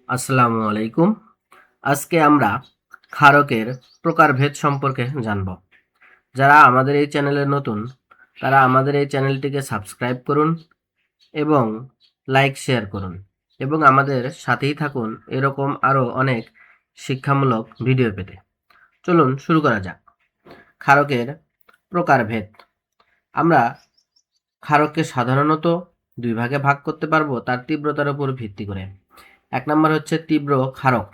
আসসালামু আলাইকুম। আজকে আমরা ক্ষারকের প্রকারভেদ সম্পর্কে জানব। যারা আমাদের এই চ্যানেলে নতুন, তারা আমাদের এই চ্যানেলটিকে সাবস্ক্রাইব করুন এবং লাইক শেয়ার করুন এবং আমাদের সাথেই থাকুন এরকম আরও অনেক শিক্ষামূলক ভিডিও পেতে। চলুন শুরু করা যাক। ক্ষারকের প্রকারভেদ। আমরা ক্ষারককে সাধারণত দুই ভাগে ভাগ করতে পারবো তার তীব্রতার উপর ভিত্তি করে। এক নম্বর হচ্ছে তীব্র ক্ষারক।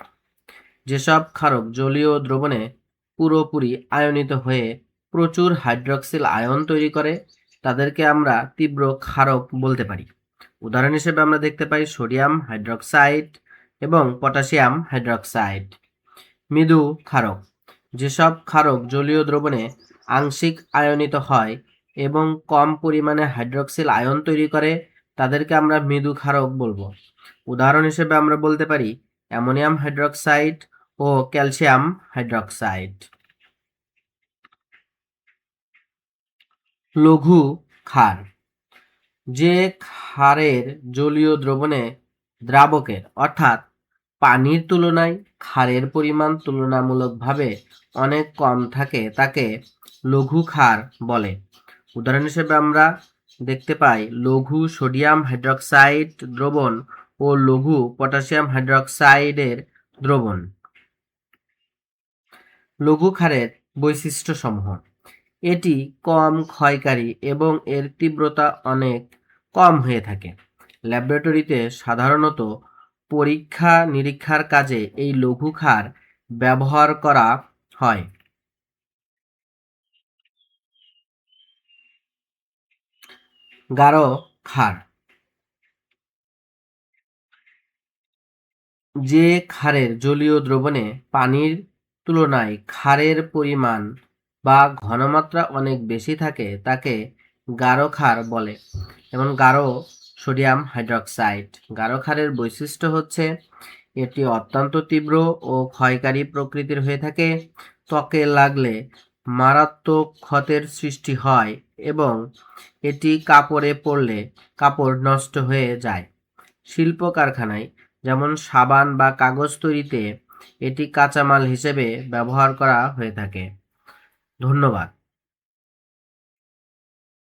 যেসব ক্ষারক জলীয় দ্রবণে পুরোপুরি আয়নিত হয়ে প্রচুর হাইড্রক্সিল আয়ন তৈরি করে তাদেরকে আমরা তীব্র ক্ষারক বলতে পারি। উদাহরণ হিসেবে আমরা দেখতে পাই সোডিয়াম হাইড্রক্সাইড এবং পটাশিয়াম হাইড্রক্সাইড। মৃদু ক্ষারক। যেসব ক্ষারক জলীয় দ্রবণে আংশিক আয়নিত হয় এবং কম পরিমাণে হাইড্রক্সিল আয়ন তৈরি করে তাদেরকে আমরা মৃদু ক্ষারক বলবো। উদাহরণ হিসেবে আমরা বলতে পারি অ্যামোনিয়াম হাইড্রক্সাইড ও ক্যালসিয়াম হাইড্রক্সাইড। লঘু ক্ষার। যে ক্ষারের জলীয় দ্রবণে দ্রাবকের অর্থাৎ পানির তুলনায় ক্ষারের পরিমাণ তুলনামূলকভাবে অনেক কম থাকে তাকে লঘু ক্ষার বলে। উদাহরণ হিসেবে আমরা দেখতে পাই লঘু সোডিয়াম হাইড্রক্সাইড দ্রবণ ও লঘু পটাশিয়াম হাইড্রক্সাইডের দ্রবণ। লঘু ক্ষারের বৈশিষ্ট্যসমূহ। এটি কম ক্ষয়কারী এবং এর তীব্রতা অনেক কম হয়ে থাকে। ল্যাবরেটরিতে সাধারণত পরীক্ষা নিরীক্ষার কাজে এই লঘু ক্ষার ব্যবহার করা হয়। গাঢ় ক্ষার। যে ক্ষারের জলীয় দ্রবণে পানির তুলনায় ক্ষারের পরিমাণ বা ঘনমাত্রা অনেক বেশি থাকে তাকে গাঢ় ক্ষার বলে। যেমন গাঢ় সোডিয়াম হাইড্রক্সাইড। গাঢ় ক্ষারের বৈশিষ্ট্য হচ্ছে এটি অত্যন্ত তীব্র ও ক্ষয়কারী প্রকৃতির হয়ে থাকে। ত্বকে লাগলে মারাত্মক ক্ষতের সৃষ্টি হয় এবং এটি কাপড়ে পড়লে কাপড় নষ্ট হয়ে যায়। শিল্প কারখানায় যেমন সাবান বা কাগজ তৈরিতে এটি কাঁচামাল হিসেবে ব্যবহার করা হয়ে থাকে। ধন্যবাদ।